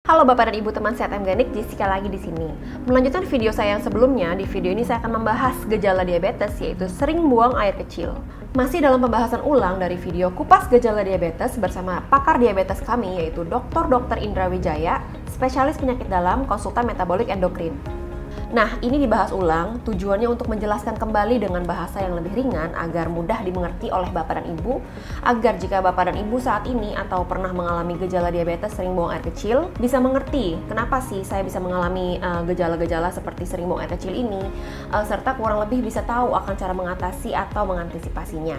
Halo Bapak dan Ibu teman sehat Mganik, Jessica lagi di sini. Melanjutkan video saya yang sebelumnya, di video ini saya akan membahas gejala diabetes, yaitu sering buang air kecil. Masih dalam pembahasan ulang dari video kupas gejala diabetes bersama pakar diabetes kami, yaitu Dr. Indra Wijaya, spesialis penyakit dalam, konsultan metabolik endokrin. Nah, ini dibahas ulang, tujuannya untuk menjelaskan kembali dengan bahasa yang lebih ringan agar mudah dimengerti oleh Bapak dan Ibu, agar jika Bapak dan Ibu saat ini atau pernah mengalami gejala diabetes sering buang air kecil, bisa mengerti kenapa sih saya bisa mengalami gejala-gejala seperti sering buang air kecil ini, serta kurang lebih bisa tahu akan cara mengatasi atau mengantisipasinya.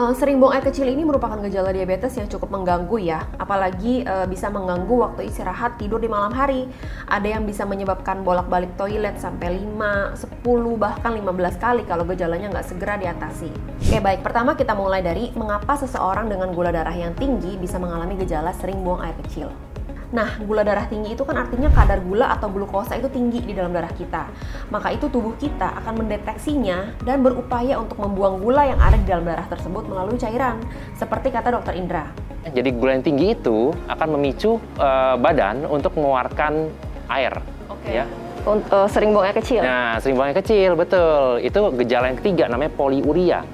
Sering buang air kecil ini merupakan gejala diabetes yang cukup mengganggu ya, apalagi bisa mengganggu waktu istirahat tidur di malam hari. Ada yang bisa menyebabkan bolak-balik toilet sampai 5, 10, bahkan 15 kali kalau gejalanya nggak segera diatasi. Oke baik, pertama kita mulai dari mengapa seseorang dengan gula darah yang tinggi bisa mengalami gejala sering buang air kecil. Nah, gula darah tinggi itu kan artinya kadar gula atau glukosa itu tinggi di dalam darah kita. Maka itu tubuh kita akan mendeteksinya dan berupaya untuk membuang gula yang ada di dalam darah tersebut melalui cairan, seperti kata Dr. Indra. Jadi gula yang tinggi itu akan memicu badan untuk mengeluarkan air. Oke. Ya. Sering buang air kecil? Nah, sering buang air kecil, betul. Itu gejala yang ketiga, namanya poliuria.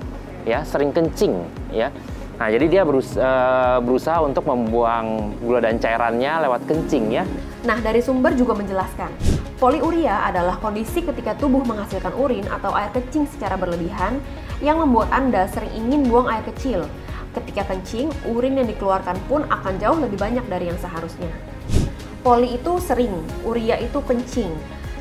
Ya, sering kencing. Ya. Nah, jadi dia berusaha untuk membuang gula dan cairannya lewat kencing ya. Nah, dari sumber juga menjelaskan, poliuria adalah kondisi ketika tubuh menghasilkan urin atau air kencing secara berlebihan yang membuat Anda sering ingin buang air kecil. Ketika kencing, urin yang dikeluarkan pun akan jauh lebih banyak dari yang seharusnya. Poli itu sering, uria itu kencing.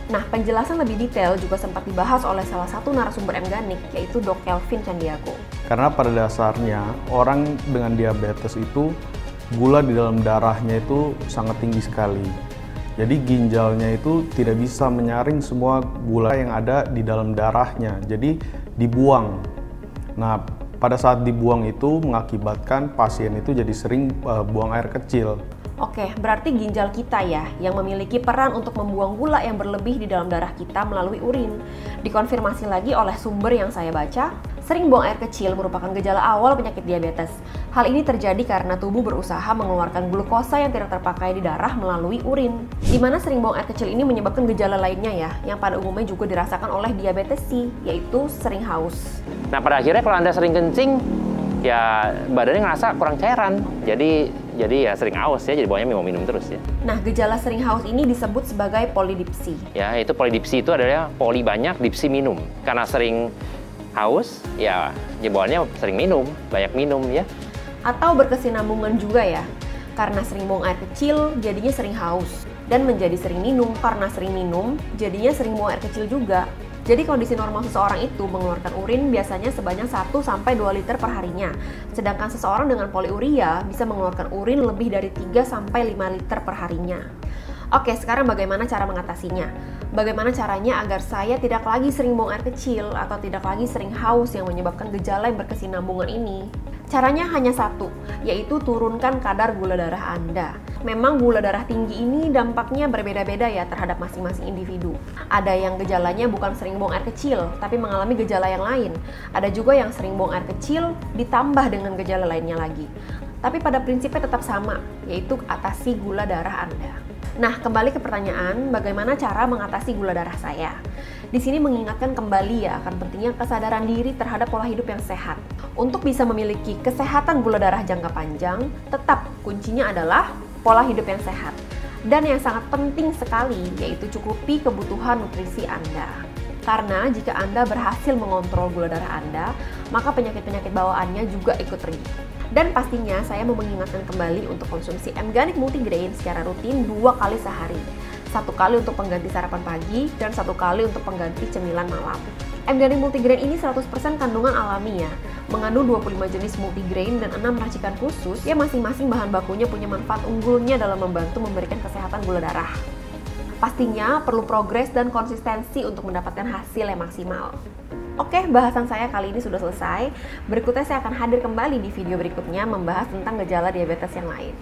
Nah, penjelasan lebih detail juga sempat dibahas oleh salah satu narasumber Mganik, yaitu Dok Kelvin Candiago. Karena pada dasarnya orang dengan diabetes itu gula di dalam darahnya itu sangat tinggi sekali. Jadi ginjalnya itu tidak bisa menyaring semua gula yang ada di dalam darahnya. Jadi dibuang. Nah, pada saat dibuang itu mengakibatkan pasien itu jadi sering buang air kecil. Oke, berarti ginjal kita ya yang memiliki peran untuk membuang gula yang berlebih di dalam darah kita melalui urin. Dikonfirmasi lagi oleh sumber yang saya baca, sering buang air kecil merupakan gejala awal penyakit diabetes. Hal ini terjadi karena tubuh berusaha mengeluarkan glukosa yang tidak terpakai di darah melalui urin. Di mana sering buang air kecil ini menyebabkan gejala lainnya ya, yang pada umumnya juga dirasakan oleh diabetes C, yaitu sering haus. Nah, pada akhirnya kalau Anda sering kencing, ya badannya ngerasa kurang cairan. Jadi ya sering haus ya, jadi bawahnya minum terus ya. Nah, gejala sering haus ini disebut sebagai polidipsi. Ya, itu polidipsi itu adalah poli banyak, dipsi minum. Karena sering haus, ya bawahnya sering minum, banyak minum ya. Atau berkesinambungan juga ya, karena sering buang air kecil, jadinya sering haus. Dan menjadi sering minum, karena sering minum, jadinya sering buang air kecil juga. Jadi kondisi normal seseorang itu mengeluarkan urin biasanya sebanyak 1-2 liter per harinya. Sedangkan seseorang dengan poliuria bisa mengeluarkan urin lebih dari 3-5 liter per harinya. Oke, sekarang bagaimana cara mengatasinya? Bagaimana caranya agar saya tidak lagi sering buang air kecil atau tidak lagi sering haus yang menyebabkan gejala yang berkesinambungan ini? Caranya hanya satu, yaitu turunkan kadar gula darah Anda. Memang gula darah tinggi ini dampaknya berbeda-beda ya terhadap masing-masing individu. Ada yang gejalanya bukan sering buang air kecil, tapi mengalami gejala yang lain. Ada juga yang sering buang air kecil ditambah dengan gejala lainnya lagi. Tapi pada prinsipnya tetap sama, yaitu atasi gula darah Anda. Nah, kembali ke pertanyaan, bagaimana cara mengatasi gula darah saya? Di sini mengingatkan kembali ya akan pentingnya kesadaran diri terhadap pola hidup yang sehat. Untuk bisa memiliki kesehatan gula darah jangka panjang, tetap kuncinya adalah pola hidup yang sehat. Dan yang sangat penting sekali yaitu cukupi kebutuhan nutrisi Anda. Karena jika Anda berhasil mengontrol gula darah Anda, maka penyakit-penyakit bawaannya juga ikut pergi. Dan pastinya saya mau mengingatkan kembali untuk konsumsi Mganik Multigrain secara rutin 2 kali sehari. 1 kali untuk pengganti sarapan pagi dan 1 kali untuk pengganti cemilan malam. Mganik Multigrain ini 100% kandungan alami ya, mengandung 25 jenis multigrain dan 6 racikan khusus yang masing-masing bahan bakunya punya manfaat unggulnya dalam membantu memberikan kesehatan gula darah. Pastinya perlu progres dan konsistensi untuk mendapatkan hasil yang maksimal. Oke, bahasan saya kali ini sudah selesai. Berikutnya saya akan hadir kembali di video berikutnya membahas tentang gejala diabetes yang lain.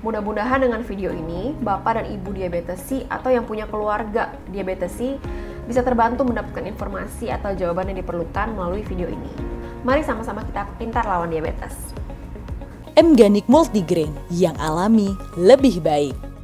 Mudah-mudahan dengan video ini, Bapak dan Ibu diabetes C atau yang punya keluarga diabetes C bisa terbantu mendapatkan informasi atau jawaban yang diperlukan melalui video ini. Mari sama-sama kita pintar lawan diabetes. M-Ganik Multigrain yang alami lebih baik.